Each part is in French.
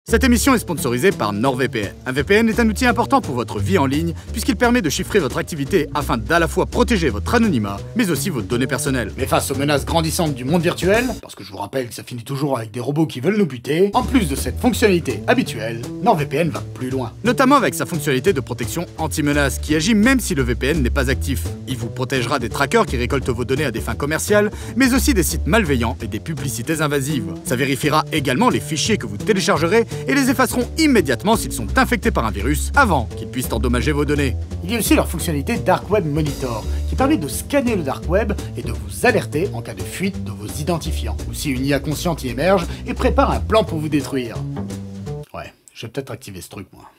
Cette émission est sponsorisée par NordVPN. Un VPN est un outil important pour votre vie en ligne puisqu'il permet de chiffrer votre activité afin d'à la fois protéger votre anonymat, mais aussi vos données personnelles. Mais face aux menaces grandissantes du monde virtuel, parce que je vous rappelle que ça finit toujours avec des robots qui veulent nous buter, en plus de cette fonctionnalité habituelle, NordVPN va plus loin. Notamment avec sa fonctionnalité de protection anti-menace qui agit même si le VPN n'est pas actif. Il vous protégera des trackers qui récoltent vos données à des fins commerciales, mais aussi des sites malveillants et des publicités invasives. Ça vérifiera également les fichiers que vous téléchargerez et les effaceront immédiatement s'ils sont infectés par un virus avant qu'ils puissent endommager vos données. Il y a aussi leur fonctionnalité Dark Web Monitor qui permet de scanner le Dark Web et de vous alerter en cas de fuite de vos identifiants. Ou si une IA consciente y émerge et prépare un plan pour vous détruire. Ouais, je vais peut-être activer ce truc moi.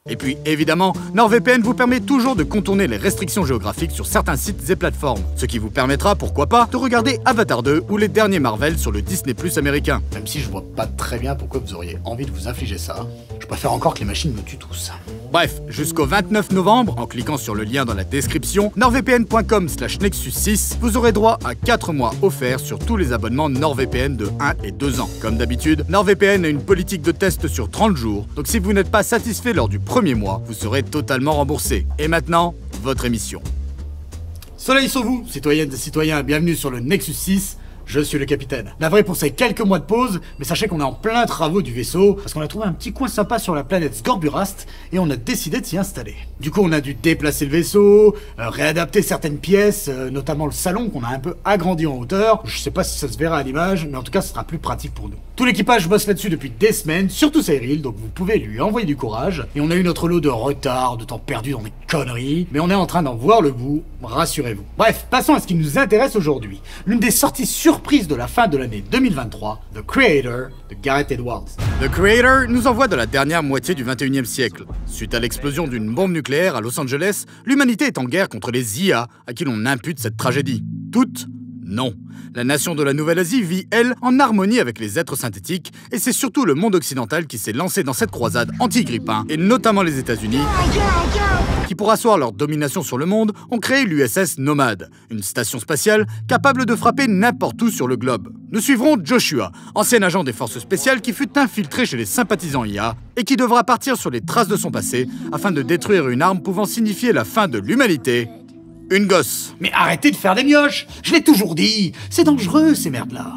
Et puis, évidemment, NordVPN vous permet toujours de contourner les restrictions géographiques sur certains sites et plateformes, ce qui vous permettra, pourquoi pas, de regarder Avatar 2 ou les derniers Marvel sur le Disney+ américain. Même si je vois pas très bien pourquoi vous auriez envie de vous infliger ça, je préfère encore que les machines me tuent tous. Bref, jusqu'au 29 novembre, en cliquant sur le lien dans la description, nordvpn.com/nexus6, vous aurez droit à 4 mois offerts sur tous les abonnements NordVPN de 1 et 2 ans. Comme d'habitude, NordVPN a une politique de test sur 30 jours, donc si vous n'êtes pas satisfait lors du premier mois, vous serez totalement remboursé. Et maintenant, votre émission. Soleil sur vous, citoyennes et citoyens, bienvenue sur le Nexus 6. Je suis le capitaine. Navré pour ces quelques mois de pause, mais sachez qu'on est en plein travaux du vaisseau, parce qu'on a trouvé un petit coin sympa sur la planète Scorburast, et on a décidé de s'y installer. Du coup, on a dû déplacer le vaisseau, réadapter certaines pièces, notamment le salon qu'on a un peu agrandi en hauteur. Je sais pas si ça se verra à l'image, mais en tout cas, ce sera plus pratique pour nous. Tout l'équipage bosse là-dessus depuis des semaines, surtout Cyril, donc vous pouvez lui envoyer du courage. Et on a eu notre lot de retard, de temps perdu dans des conneries, mais on est en train d'en voir le bout, rassurez-vous. Bref, passons à ce qui nous intéresse aujourd'hui. L'une des sorties surprises de la fin de l'année 2023, The Creator de Gareth Edwards. The Creator nous envoie de la dernière moitié du 21e siècle. Suite à l'explosion d'une bombe nucléaire à Los Angeles, l'humanité est en guerre contre les IA à qui l'on impute cette tragédie. Toutes ? Non. La nation de la Nouvelle-Asie vit, elle, en harmonie avec les êtres synthétiques, et c'est surtout le monde occidental qui s'est lancé dans cette croisade anti-grippin, et notamment les États-Unis, qui, pour asseoir leur domination sur le monde, ont créé l'USS Nomad, une station spatiale capable de frapper n'importe où sur le globe. Nous suivrons Joshua, ancien agent des forces spéciales qui fut infiltré chez les sympathisants IA, et qui devra partir sur les traces de son passé afin de détruire une arme pouvant signifier la fin de l'humanité. Une gosse. Mais arrêtez de faire des mioches! Je l'ai toujours dit! C'est dangereux, ces merdes-là!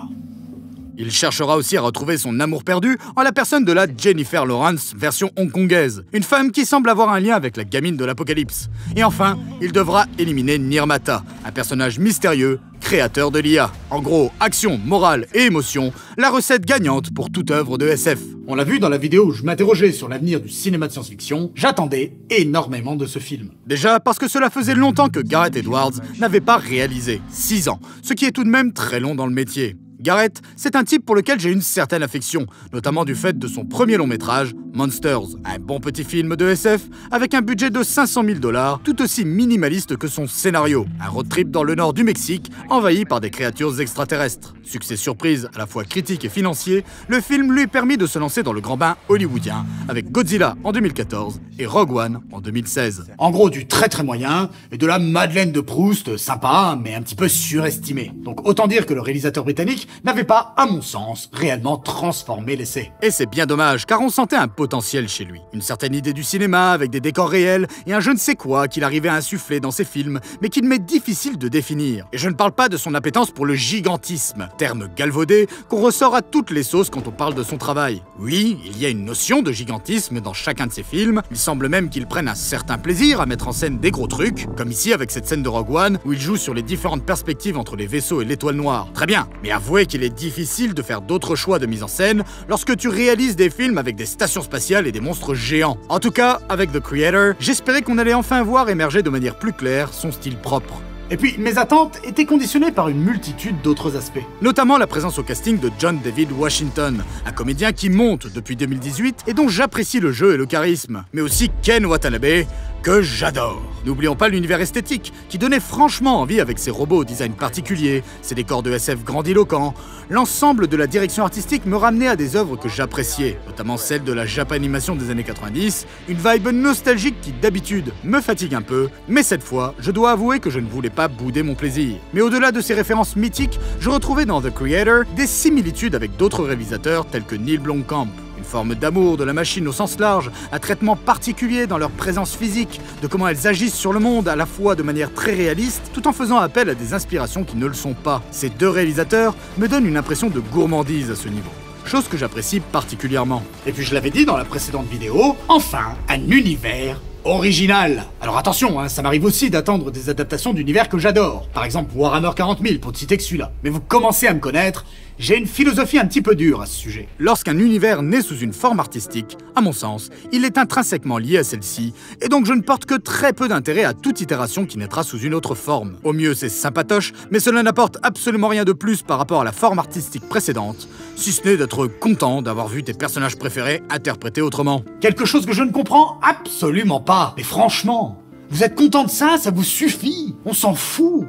Il cherchera aussi à retrouver son amour perdu en la personne de la Jennifer Lawrence, version hongkongaise. Une femme qui semble avoir un lien avec la gamine de l'Apocalypse. Et enfin, il devra éliminer Nirmata, un personnage mystérieux, créateur de l'IA. En gros, action, morale et émotion, la recette gagnante pour toute œuvre de SF. On l'a vu dans la vidéo où je m'interrogeais sur l'avenir du cinéma de science-fiction, j'attendais énormément de ce film. Déjà parce que cela faisait longtemps que Gareth Edwards n'avait pas réalisé, 6 ans, ce qui est tout de même très long dans le métier. Gareth, c'est un type pour lequel j'ai une certaine affection, notamment du fait de son premier long métrage, Monsters, un bon petit film de SF avec un budget de 500 000 $, tout aussi minimaliste que son scénario. Un road trip dans le nord du Mexique, envahi par des créatures extraterrestres. Succès surprise à la fois critique et financier, le film lui permit de se lancer dans le grand bain hollywoodien avec Godzilla en 2014 et Rogue One en 2016. En gros, du très moyen et de la Madeleine de Proust, sympa mais un petit peu surestimé. Donc autant dire que le réalisateur britannique n'avait pas, à mon sens, réellement transformé l'essai. Et c'est bien dommage, car on sentait un potentiel chez lui. Une certaine idée du cinéma, avec des décors réels, et un je ne sais quoi qu'il arrivait à insuffler dans ses films, mais qu'il m'est difficile de définir. Et je ne parle pas de son appétence pour le gigantisme, terme galvaudé qu'on ressort à toutes les sauces quand on parle de son travail. Oui, il y a une notion de gigantisme dans chacun de ses films, il semble même qu'il prenne un certain plaisir à mettre en scène des gros trucs, comme ici avec cette scène de Rogue One, où il joue sur les différentes perspectives entre les vaisseaux et l'étoile noire. Très bien, mais avouez qu'il est difficile de faire d'autres choix de mise en scène lorsque tu réalises des films avec des stations spatiales et des monstres géants. En tout cas, avec The Creator, j'espérais qu'on allait enfin voir émerger de manière plus claire son style propre. Et puis, mes attentes étaient conditionnées par une multitude d'autres aspects. Notamment la présence au casting de John David Washington, un comédien qui monte depuis 2018 et dont j'apprécie le jeu et le charisme. Mais aussi Ken Watanabe, que j'adore. N'oublions pas l'univers esthétique, qui donnait franchement envie avec ses robots au design particulier, ses décors de SF grandiloquents. L'ensemble de la direction artistique me ramenait à des œuvres que j'appréciais, notamment celle de la Japanimation des années 90, une vibe nostalgique qui d'habitude me fatigue un peu, mais cette fois, je dois avouer que je ne voulais pas bouder mon plaisir. Mais au-delà de ces références mythiques, je retrouvais dans The Creator des similitudes avec d'autres réalisateurs tels que Neil Blomkamp. Une forme d'amour de la machine au sens large, un traitement particulier dans leur présence physique, de comment elles agissent sur le monde à la fois de manière très réaliste, tout en faisant appel à des inspirations qui ne le sont pas. Ces deux réalisateurs me donnent une impression de gourmandise à ce niveau. Chose que j'apprécie particulièrement. Et puis je l'avais dit dans la précédente vidéo, enfin, un univers original. Alors attention, hein, ça m'arrive aussi d'attendre des adaptations d'univers que j'adore. Par exemple Warhammer 40 000 pour ne citer que celui-là. Mais vous commencez à me connaître, j'ai une philosophie un petit peu dure à ce sujet. Lorsqu'un univers naît sous une forme artistique, à mon sens, il est intrinsèquement lié à celle-ci, et donc je ne porte que très peu d'intérêt à toute itération qui naîtra sous une autre forme. Au mieux c'est sympatoche, mais cela n'apporte absolument rien de plus par rapport à la forme artistique précédente, si ce n'est d'être content d'avoir vu tes personnages préférés interprétés autrement. Quelque chose que je ne comprends absolument pas. Mais franchement, vous êtes content de ça, ça vous suffit, on s'en fout.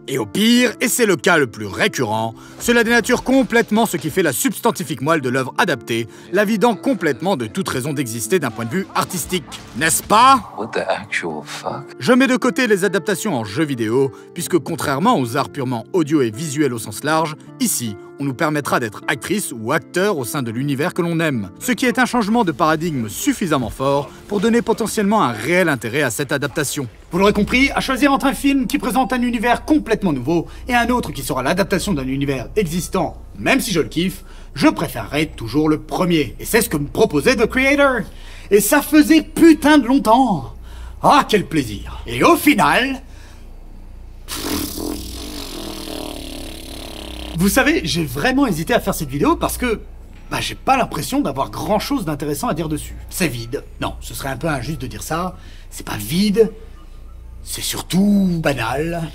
Et au pire, et c'est le cas le plus récurrent, cela dénature complètement ce qui fait la substantifique moelle de l'œuvre adaptée, la vidant complètement de toute raison d'exister d'un point de vue artistique. N'est-ce pas? What the actual fuck? Je mets de côté les adaptations en jeux vidéo, puisque contrairement aux arts purement audio et visuels au sens large, ici, on nous permettra d'être actrice ou acteur au sein de l'univers que l'on aime, ce qui est un changement de paradigme suffisamment fort pour donner potentiellement un réel intérêt à cette adaptation. Vous l'aurez compris, à choisir entre un film qui présente un univers complètement nouveau et un autre qui sera l'adaptation d'un univers existant, même si je le kiffe, je préférerais toujours le premier. Et c'est ce que me proposait The Creator. Et ça faisait putain de longtemps. Ah, quel plaisir. Et au final... Vous savez, j'ai vraiment hésité à faire cette vidéo parce que j'ai pas l'impression d'avoir grand chose d'intéressant à dire dessus. C'est vide. Non, ce serait un peu injuste de dire ça. C'est pas vide, c'est surtout banal,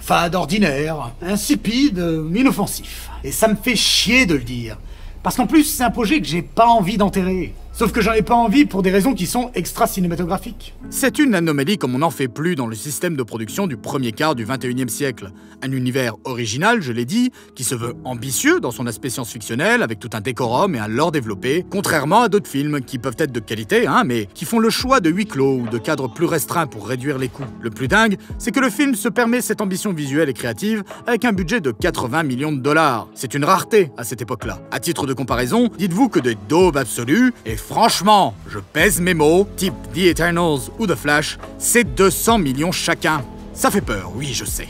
fade, ordinaire, insipide, inoffensif. Et ça me fait chier de le dire. Parce qu'en plus, c'est un projet que j'ai pas envie d'enterrer. Sauf que j'en ai pas envie pour des raisons qui sont extra-cinématographiques. C'est une anomalie comme on n'en fait plus dans le système de production du premier quart du 21e siècle. Un univers original, je l'ai dit, qui se veut ambitieux dans son aspect science-fictionnel, avec tout un décorum et un lore développé, contrairement à d'autres films qui peuvent être de qualité, mais qui font le choix de huis clos ou de cadres plus restreints pour réduire les coûts. Le plus dingue, c'est que le film se permet cette ambition visuelle et créative avec un budget de 80 millions de dollars. C'est une rareté à cette époque-là. À titre de comparaison, dites-vous que des daubes absolues, et franchement, je pèse mes mots, type The Eternals ou The Flash, c'est 200 millions chacun. Ça fait peur, oui, je sais.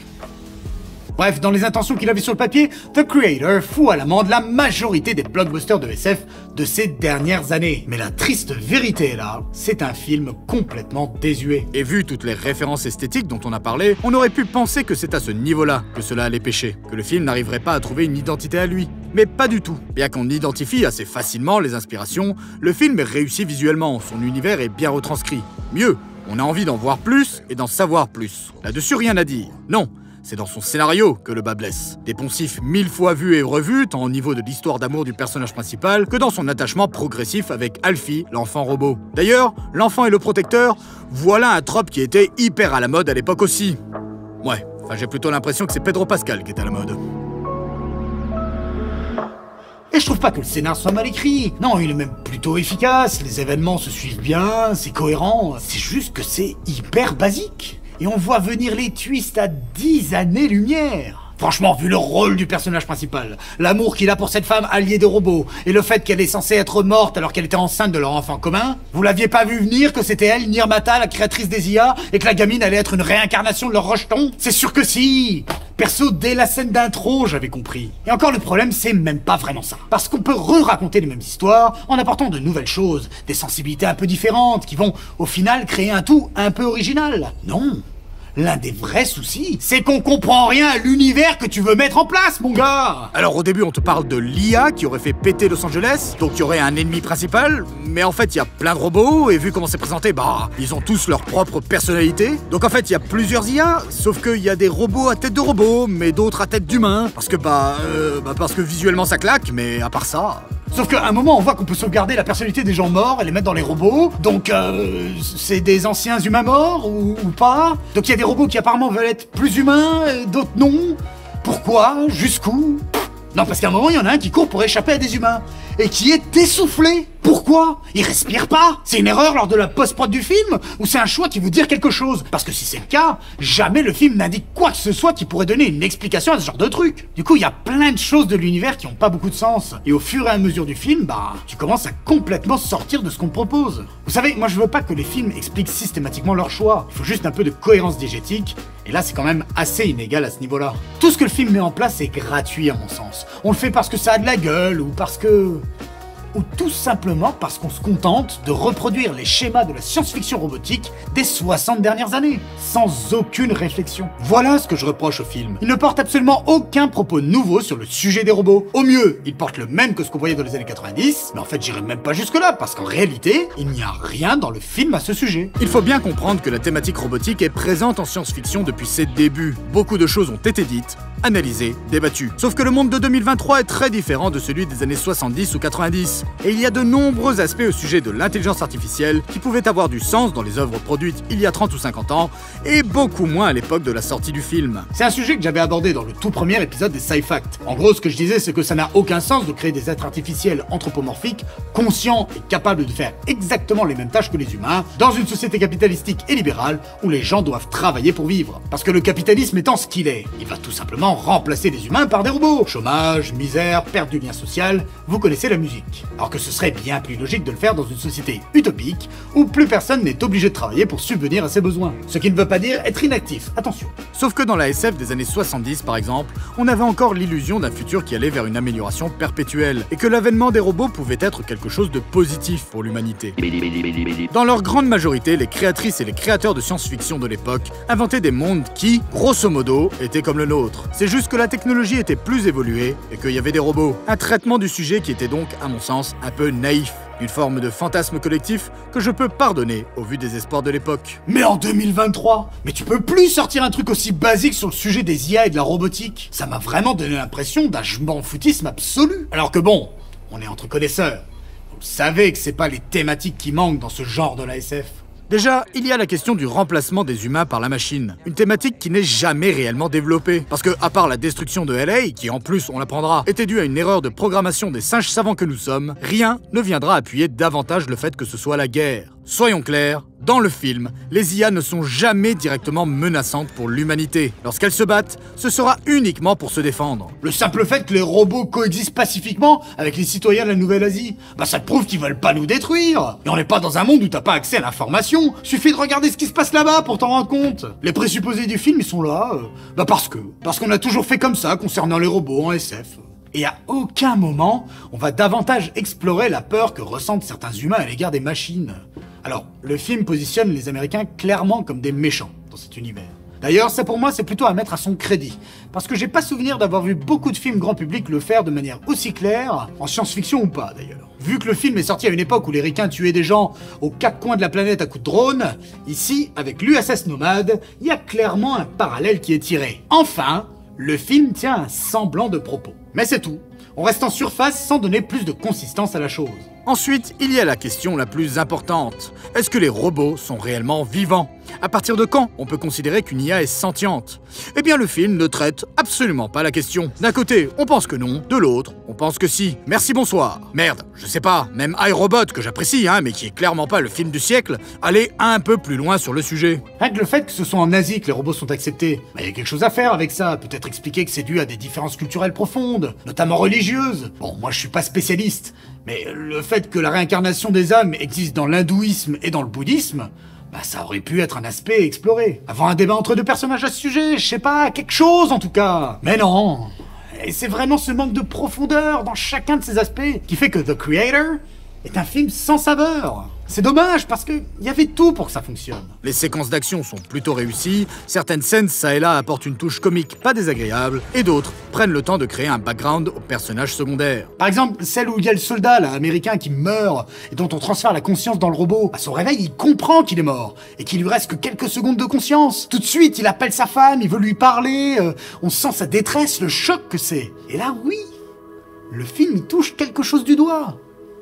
Bref, dans les intentions qu'il avait sur le papier, The Creator fout à l'amende la majorité des blockbusters de SF de ces dernières années. Mais la triste vérité est là, c'est un film complètement désuet. Et vu toutes les références esthétiques dont on a parlé, on aurait pu penser que c'est à ce niveau-là que cela allait pêcher, que le film n'arriverait pas à trouver une identité à lui. Mais pas du tout. Bien qu'on identifie assez facilement les inspirations, le film est réussi visuellement, son univers est bien retranscrit. Mieux, on a envie d'en voir plus et d'en savoir plus. Là-dessus, rien à dire. Non. C'est dans son scénario que le bas blesse. Des poncifs 1000 fois vus et revus, tant au niveau de l'histoire d'amour du personnage principal que dans son attachement progressif avec Alfie, l'enfant robot. D'ailleurs, l'enfant et le protecteur, voilà un trope qui était hyper à la mode à l'époque aussi. Ouais, enfin j'ai plutôt l'impression que c'est Pedro Pascal qui est à la mode. Et je trouve pas que le scénar soit mal écrit. Non, il est même plutôt efficace, les événements se suivent bien, c'est cohérent. C'est juste que c'est hyper basique. Et on voit venir les twists à 10 années-lumière. Franchement, vu le rôle du personnage principal, l'amour qu'il a pour cette femme alliée des robots, et le fait qu'elle est censée être morte alors qu'elle était enceinte de leur enfant commun, vous l'aviez pas vu venir que c'était elle, Nirmata, la créatrice des IA, et que la gamine allait être une réincarnation de leur rejeton? C'est sûr que si! Perso, dès la scène d'intro, j'avais compris. Et encore, le problème, c'est même pas vraiment ça. Parce qu'on peut re-raconter les mêmes histoires en apportant de nouvelles choses, des sensibilités un peu différentes, qui vont, au final, créer un tout un peu original. Non. L'un des vrais soucis, c'est qu'on comprend rien à l'univers que tu veux mettre en place, mon gars. Alors au début, on te parle de l'IA qui aurait fait péter Los Angeles, donc il y aurait un ennemi principal, mais en fait, il y a plein de robots, et vu comment c'est présenté, ils ont tous leur propre personnalité. Donc en fait, il y a plusieurs IA, sauf qu'il y a des robots à tête de robots, mais d'autres à tête d'humains, parce que visuellement ça claque, mais à part ça... Sauf qu'à un moment, on voit qu'on peut sauvegarder la personnalité des gens morts et les mettre dans les robots. Donc, c'est des anciens humains morts ou pas. Donc, il y a des robots qui apparemment veulent être plus humains, et d'autres non. Pourquoi? Jusqu'où? Non, parce qu'à un moment, il y en a un qui court pour échapper à des humains. et qui est essoufflé. Pourquoi? Il respire pas? C'est une erreur lors de la post-prod du film? Ou c'est un choix qui veut dire quelque chose? Parce que si c'est le cas, jamais le film n'indique quoi que ce soit qui pourrait donner une explication à ce genre de truc. Du coup, il y a plein de choses de l'univers qui ont pas beaucoup de sens. Et au fur et à mesure du film, tu commences à complètement sortir de ce qu'on te propose. Vous savez, moi je veux pas que les films expliquent systématiquement leur choix. Il faut juste un peu de cohérence diégétique. Et là, c'est quand même assez inégal à ce niveau-là. Tout ce que le film met en place est gratuit à mon sens. On le fait parce que ça a de la gueule ou parce que... ou tout simplement parce qu'on se contente de reproduire les schémas de la science-fiction robotique des 60 dernières années, sans aucune réflexion. Voilà ce que je reproche au film. Il ne porte absolument aucun propos nouveau sur le sujet des robots. Au mieux, il porte le même que ce qu'on voyait dans les années 90, mais en fait j'irai même pas jusque-là, parce qu'en réalité, il n'y a rien dans le film à ce sujet. Il faut bien comprendre que la thématique robotique est présente en science-fiction depuis ses débuts. Beaucoup de choses ont été dites, analysées, débattues. Sauf que le monde de 2023 est très différent de celui des années 70 ou 90. Et il y a de nombreux aspects au sujet de l'intelligence artificielle qui pouvaient avoir du sens dans les œuvres produites il y a 30 ou 50 ans, et beaucoup moins à l'époque de la sortie du film. C'est un sujet que j'avais abordé dans le tout premier épisode des Sci-Fact. En gros, ce que je disais, c'est que ça n'a aucun sens de créer des êtres artificiels anthropomorphiques, conscients et capables de faire exactement les mêmes tâches que les humains, dans une société capitalistique et libérale où les gens doivent travailler pour vivre. Parce que le capitalisme étant ce qu'il est, il va tout simplement remplacer les humains par des robots. Chômage, misère, perte du lien social, vous connaissez la musique. Alors que ce serait bien plus logique de le faire dans une société utopique où plus personne n'est obligé de travailler pour subvenir à ses besoins. Ce qui ne veut pas dire être inactif, attention. Sauf que dans la SF des années 70 par exemple, on avait encore l'illusion d'un futur qui allait vers une amélioration perpétuelle, et que l'avènement des robots pouvait être quelque chose de positif pour l'humanité. Dans leur grande majorité, les créatrices et les créateurs de science-fiction de l'époque inventaient des mondes qui, grosso modo, étaient comme le nôtre. C'est juste que la technologie était plus évoluée et qu'il y avait des robots. Un traitement du sujet qui était donc, à mon sens, un peu naïf, une forme de fantasme collectif que je peux pardonner au vu des espoirs de l'époque. Mais en 2023, mais tu peux plus sortir un truc aussi basique sur le sujet des IA et de la robotique. Ça m'a vraiment donné l'impression d'un je m'en foutisme absolu. Alors que bon, on est entre connaisseurs. Vous savez que c'est pas les thématiques qui manquent dans ce genre de la SF. Déjà, il y a la question du remplacement des humains par la machine. Une thématique qui n'est jamais réellement développée. Parce que, à part la destruction de LA, qui en plus, on l'apprendra, était due à une erreur de programmation des singes savants que nous sommes, rien ne viendra appuyer davantage le fait que ce soit la guerre. Soyons clairs, dans le film, les IA ne sont jamais directement menaçantes pour l'humanité. Lorsqu'elles se battent, ce sera uniquement pour se défendre. Le simple fait que les robots coexistent pacifiquement avec les citoyens de la Nouvelle-Asie, ça te prouve qu'ils veulent pas nous détruire. Et on n'est pas dans un monde où t'as pas accès à l'information. Suffit de regarder ce qui se passe là-bas pour t'en rendre compte. Les présupposés du film, ils sont là, parce qu'on a toujours fait comme ça concernant les robots en SF. Et à aucun moment, on va davantage explorer la peur que ressentent certains humains à l'égard des machines. Alors, le film positionne les Américains clairement comme des méchants dans cet univers. D'ailleurs, ça pour moi, c'est plutôt à mettre à son crédit, parce que j'ai pas souvenir d'avoir vu beaucoup de films grand public le faire de manière aussi claire, en science-fiction ou pas d'ailleurs. Vu que le film est sorti à une époque où les ricains tuaient des gens aux quatre coins de la planète à coups de drone, ici, avec l'USS Nomad, il y a clairement un parallèle qui est tiré. Enfin, le film tient un semblant de propos. Mais c'est tout. On reste en surface sans donner plus de consistance à la chose. Ensuite, il y a la question la plus importante. Est-ce que les robots sont réellement vivants? À partir de quand on peut considérer qu'une IA est sentiente? Eh bien, le film ne traite absolument pas la question. D'un côté, on pense que non, de l'autre, on pense que si. Merci, bonsoir. Merde, je sais pas, même iRobot, que j'apprécie, mais qui est clairement pas le film du siècle, allait un peu plus loin sur le sujet. Rien que le fait que ce soit en Asie que les robots sont acceptés, y a quelque chose à faire avec ça. Peut-être expliquer que c'est dû à des différences culturelles profondes, notamment religieuses. Bon, moi je suis pas spécialiste, mais le fait que la réincarnation des âmes existe dans l'hindouisme et dans le bouddhisme, ça aurait pu être un aspect exploré. Avoir un débat entre deux personnages à ce sujet, je sais pas, quelque chose en tout cas. Mais non. Et c'est vraiment ce manque de profondeur dans chacun de ces aspects qui fait que The Creator est un film sans saveur. C'est dommage parce que y avait tout pour que ça fonctionne. Les séquences d'action sont plutôt réussies, certaines scènes ça et là apportent une touche comique pas désagréable, et d'autres prennent le temps de créer un background aux personnages secondaires. Par exemple, celle où il y a le soldat là, américain qui meurt et dont on transfère la conscience dans le robot. À son réveil, il comprend qu'il est mort et qu'il lui reste que quelques secondes de conscience. Tout de suite, il appelle sa femme, il veut lui parler, on sent sa détresse, le choc que c'est. Et là, oui, le film y touche quelque chose du doigt.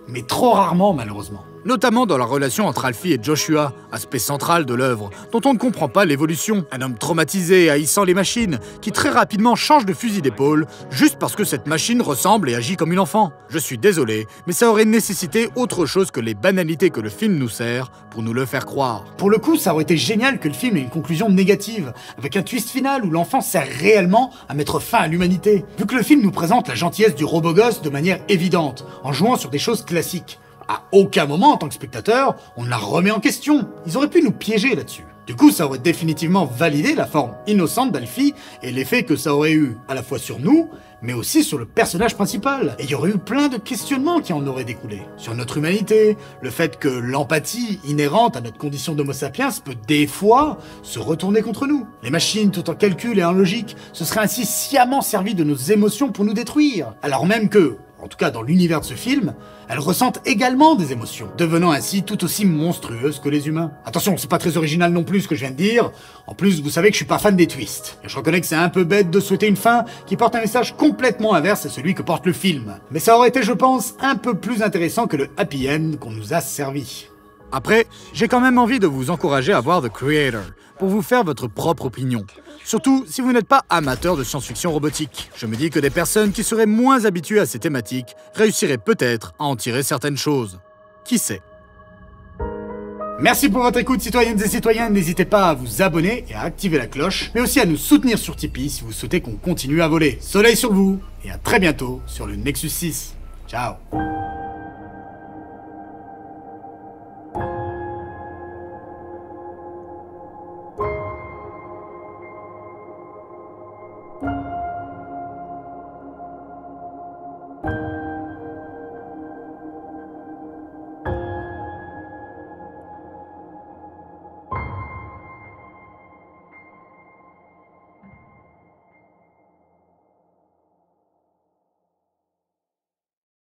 Mais trop rarement, malheureusement. Notamment dans la relation entre Alfie et Joshua, aspect central de l'œuvre, dont on ne comprend pas l'évolution. Un homme traumatisé et haïssant les machines, qui très rapidement change de fusil d'épaule, juste parce que cette machine ressemble et agit comme une enfant. Je suis désolé, mais ça aurait nécessité autre chose que les banalités que le film nous sert pour nous le faire croire. Pour le coup, ça aurait été génial que le film ait une conclusion négative, avec un twist final où l'enfant sert réellement à mettre fin à l'humanité. Vu que le film nous présente la gentillesse du robot gosse de manière évidente, en jouant sur des choses classiques. À aucun moment, en tant que spectateur, on ne la remet en question. Ils auraient pu nous piéger là-dessus. Du coup, ça aurait définitivement validé la forme innocente d'Alfie et l'effet que ça aurait eu à la fois sur nous, mais aussi sur le personnage principal. Et il y aurait eu plein de questionnements qui en auraient découlé. Sur notre humanité, le fait que l'empathie inhérente à notre condition d'homo sapiens peut des fois se retourner contre nous. Les machines, tout en calcul et en logique, se seraient ainsi sciemment servies de nos émotions pour nous détruire. Alors même que, en tout cas dans l'univers de ce film, elles ressentent également des émotions, devenant ainsi tout aussi monstrueuses que les humains. Attention, c'est pas très original non plus ce que je viens de dire. En plus, vous savez que je suis pas fan des twists. Et je reconnais que c'est un peu bête de souhaiter une fin qui porte un message complètement inverse à celui que porte le film. Mais ça aurait été, je pense, un peu plus intéressant que le happy end qu'on nous a servi. Après, j'ai quand même envie de vous encourager à voir The Creator, pour vous faire votre propre opinion. Surtout si vous n'êtes pas amateur de science-fiction robotique. Je me dis que des personnes qui seraient moins habituées à ces thématiques réussiraient peut-être à en tirer certaines choses. Qui sait? Merci pour votre écoute, citoyennes et citoyens. N'hésitez pas à vous abonner et à activer la cloche, mais aussi à nous soutenir sur Tipeee si vous souhaitez qu'on continue à voler. Soleil sur vous, et à très bientôt sur le Nexus 6. Ciao.